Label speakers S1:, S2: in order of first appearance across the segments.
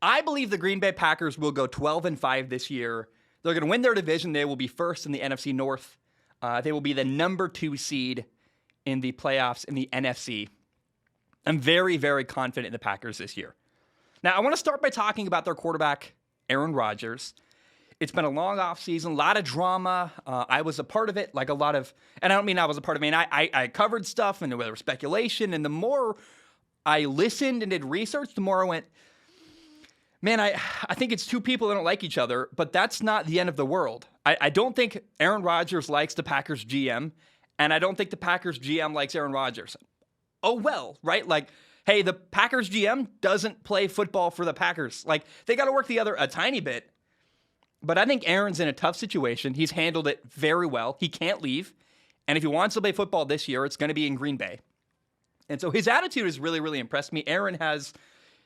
S1: I believe the Green Bay Packers will go 12-5 this year. They're going to win their division. They will be first in the NFC North. They will be the number 2 seed in the playoffs in the NFC. I'm very, very confident in the Packers this year. Now, I want to start by talking about their quarterback, Aaron Rodgers. It's been a long offseason, a lot of drama. I was a part of it, like a lot of, and I don't mean I was a part of it. I mean, I covered stuff and there was speculation. And the more I listened and did research, the more I went, man, I think it's two people that don't like each other, but that's not the end of the world. I don't think Aaron Rodgers likes the Packers GM, and I don't think the Packers GM likes Aaron Rodgers. Oh, well, right? Like, hey, the Packers GM doesn't play football for the Packers. Like, they got to work together a tiny bit. But I think Aaron's in a tough situation. He's handled it very well. He can't leave. And if he wants to play football this year, it's going to be in Green Bay. And so his attitude has really, really impressed me. Aaron has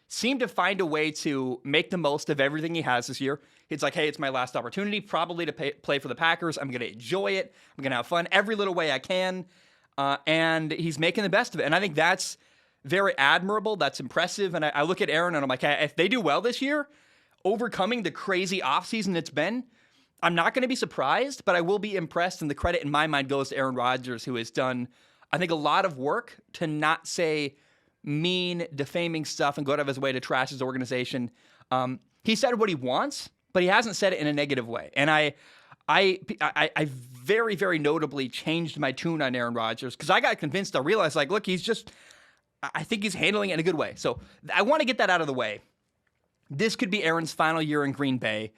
S1: seemed to find a way to make the most of everything he has this year. It's like, hey, it's my last opportunity probably to play for the Packers. I'm going to enjoy it. I'm going to have fun every little way I can. And he's making the best of it. And I think that's very admirable. That's impressive. And I look at Aaron and I'm like, hey, if they do well this year, overcoming the crazy offseason it's been, I'm not going to be surprised, but I will be impressed. And the credit in my mind goes to Aaron Rodgers, who has done, I think, a lot of work to not say mean, defaming stuff and go out of his way to trash his organization. He said what he wants, but he hasn't said it in a negative way. And I very, very notably changed my tune on Aaron Rodgers because I got convinced. I realized, like, look, I think he's handling it in a good way. So I want to get that out of the way. This could be Aaron's final year in Green Bay.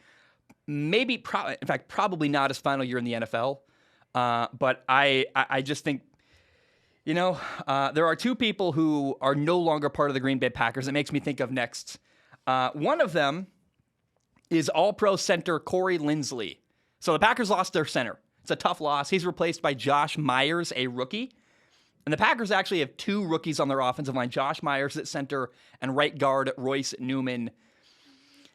S1: Maybe, in fact, probably not his final year in the NFL. But I just think, there are two people who are no longer part of the Green Bay Packers. It makes me think of next. One of them is All-Pro center Corey Linsley. So the Packers lost their center. It's a tough loss. He's replaced by Josh Myers, a rookie. And the Packers actually have two rookies on their offensive line, Josh Myers at center and right guard Royce Newman.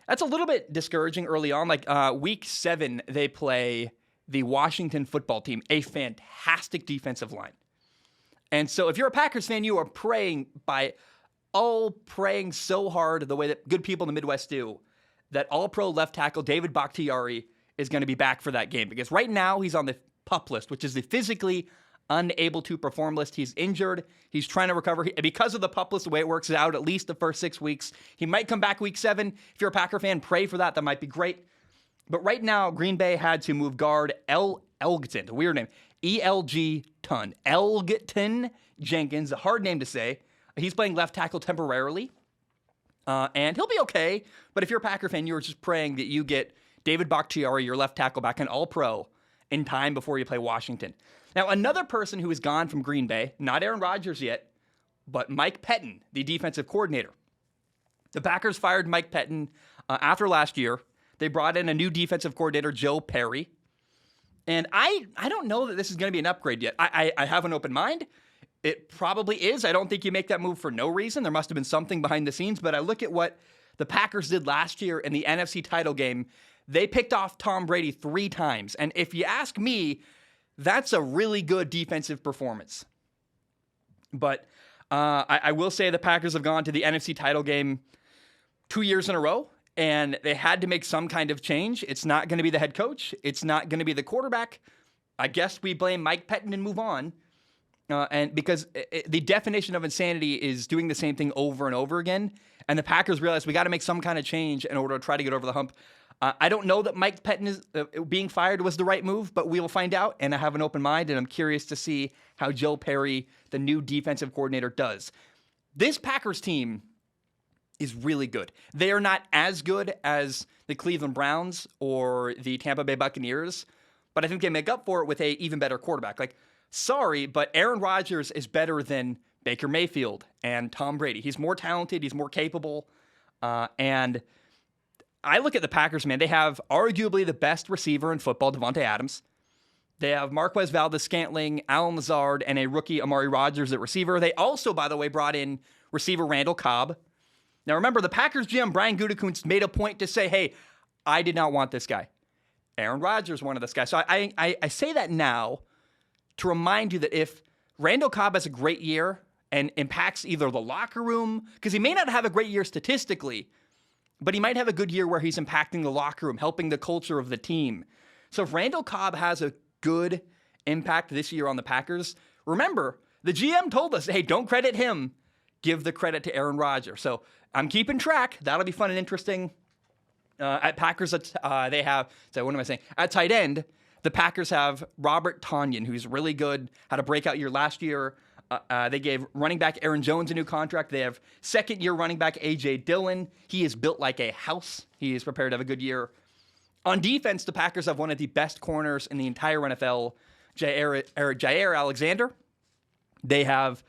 S1: That's a little bit discouraging early on. Like week 7, they play the Washington football team, a fantastic defensive line. And so if you're a Packers fan, you are praying so hard the way that good people in the Midwest do, that All-Pro left tackle David Bakhtiari is going to be back for that game. Because right now he's on the PUP list, which is the physically unable to perform list. He's injured. He's trying to recover. Because of the PUP list, the way it works out, at least the first 6 weeks. He might come back week 7. If you're a Packer fan, pray for that. That might be great. But right now, Green Bay had to move guard Elgton, a weird name, Elgton. Elgton Jenkins, a hard name to say. He's playing left tackle temporarily. And he'll be okay. But if you're a Packer fan, you're just praying that you get David Bakhtiari, your left tackle, back, an All-Pro in time before you play Washington. Now, another person who has gone from Green Bay, not Aaron Rodgers yet, but Mike Pettin, the defensive coordinator. The Packers fired Mike Pettin after last year. They brought in a new defensive coordinator, Joe Perry. And I don't know that this is going to be an upgrade yet. I have an open mind. It probably is. I don't think you make that move for no reason. There must have been something behind the scenes. But I look at what the Packers did last year in the NFC title game. They picked off Tom Brady 3 times. And if you ask me, that's a really good defensive performance. But I will say the Packers have gone to the NFC title game 2 years in a row, and they had to make some kind of change. It's not going to be the head coach. It's not going to be the quarterback. I guess we blame Mike Pettin and move on. And because the definition of insanity is doing the same thing over and over again, and the Packers realized we got to make some kind of change in order to try to get over the hump. I don't know that Mike Pettin being fired was the right move, but we will find out, and I have an open mind, and I'm curious to see how Joe Perry, the new defensive coordinator, does. This Packers team is really good. They are not as good as the Cleveland Browns or the Tampa Bay Buccaneers, but I think they make up for it with a even better quarterback. Like, sorry, but Aaron Rodgers is better than Baker Mayfield and Tom Brady. He's more talented. He's more capable, and I look at the Packers, man. They have arguably the best receiver in football, Devontae Adams. They have Marquez Valdes-Scantling, Allen Lazard, and a rookie, Amari Rodgers, at receiver. They also, by the way, brought in receiver Randall Cobb. Now, remember, the Packers GM, Brian Gutekunst, made a point to say, hey, I did not want this guy. Aaron Rodgers wanted this guy. So I say that now to remind you that if Randall Cobb has a great year and impacts either the locker room, because he may not have a great year statistically, but he might have a good year where he's impacting the locker room, helping the culture of the team. So if Randall Cobb has a good impact this year on the Packers, remember, the GM told us, hey, don't credit him. Give the credit to Aaron Rodgers. So I'm keeping track. That'll be fun and interesting. At Packers, they have, so what am I saying? At tight end, the Packers have Robert Tonyan, who's really good, had a breakout year last year. They gave running back Aaron Jones a new contract. They have second-year running back A.J. Dillon. He is built like a house. He is prepared to have a good year. On defense, the Packers have one of the best corners in the entire NFL, Jair Alexander. They have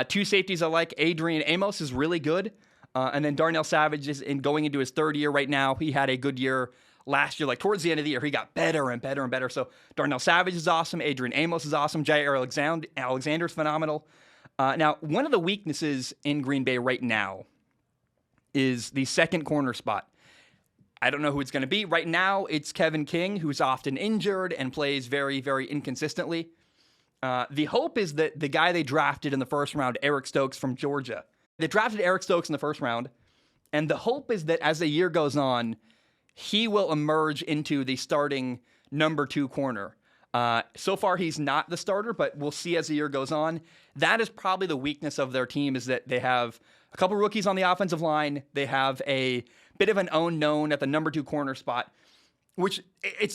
S1: two safeties I like. Adrian Amos is really good. And then Darnell Savage is going into his third year right now. He had a good year last year. Like towards the end of the year, he got better and better and better. So Darnell Savage is awesome. Adrian Amos is awesome. Jair Alexander's phenomenal. Now, one of the weaknesses in Green Bay right now is the second corner spot. I don't know who it's going to be. Right now, it's Kevin King, who's often injured and plays very, very inconsistently. The hope is that the guy they drafted in the first round, Eric Stokes from Georgia, they drafted Eric Stokes in the first round, and the hope is that as the year goes on, he will emerge into the starting number 2 corner. So far, he's not the starter, but we'll see as the year goes on. That is probably the weakness of their team, is that they have a couple rookies on the offensive line. They have a bit of an unknown at the number 2 corner spot, which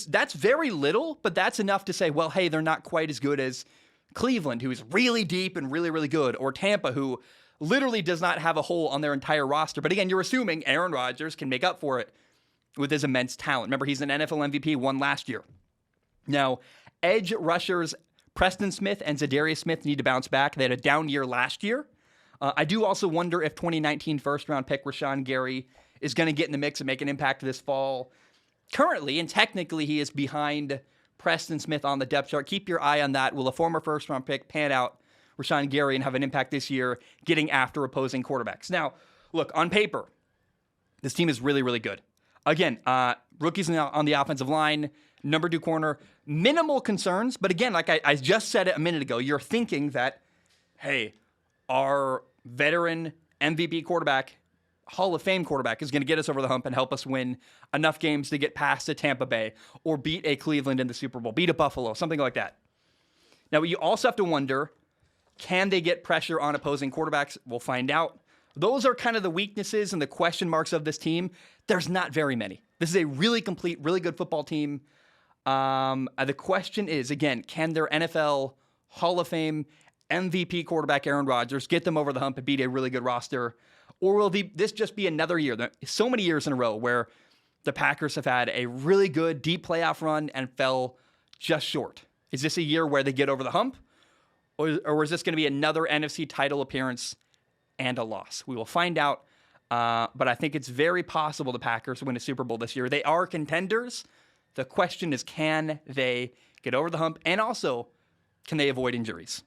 S1: that's very little, but that's enough to say, well, hey, they're not quite as good as Cleveland, who is really deep and really, really good, or Tampa, who literally does not have a hole on their entire roster. But again, you're assuming Aaron Rodgers can make up for it with his immense talent. Remember, he's an NFL MVP, won last year. Now, edge rushers Preston Smith and Zadarius Smith need to bounce back. They had a down year last year. I do also wonder if 2019 first-round pick Rashawn Gary is going to get in the mix and make an impact this fall. Currently, and technically, he is behind Preston Smith on the depth chart. Keep your eye on that. Will a former first-round pick pan out Rashawn Gary and have an impact this year getting after opposing quarterbacks? Now, look, on paper, this team is really, really good. Again, rookies on the offensive line, number 2 corner, minimal concerns. But again, like I just said it a minute ago, you're thinking that, hey, our veteran MVP quarterback, Hall of Fame quarterback, is going to get us over the hump and help us win enough games to get past a Tampa Bay or beat a Cleveland in the Super Bowl, beat a Buffalo, something like that. Now, you also have to wonder, can they get pressure on opposing quarterbacks? We'll find out. Those are kind of the weaknesses and the question marks of this team. There's not very many. This is a really complete, really good football team. The question is, again, can their NFL Hall of Fame MVP quarterback Aaron Rodgers get them over the hump and beat a really good roster? Or will this just be another year, so many years in a row, where the Packers have had a really good deep playoff run and fell just short? Is this a year where they get over the hump? Or is this going to be another NFC title appearance and a loss? We will find out. But I think it's very possible the Packers win a Super Bowl this year. They are contenders. The question is, can they get over the hump? And also, can they avoid injuries?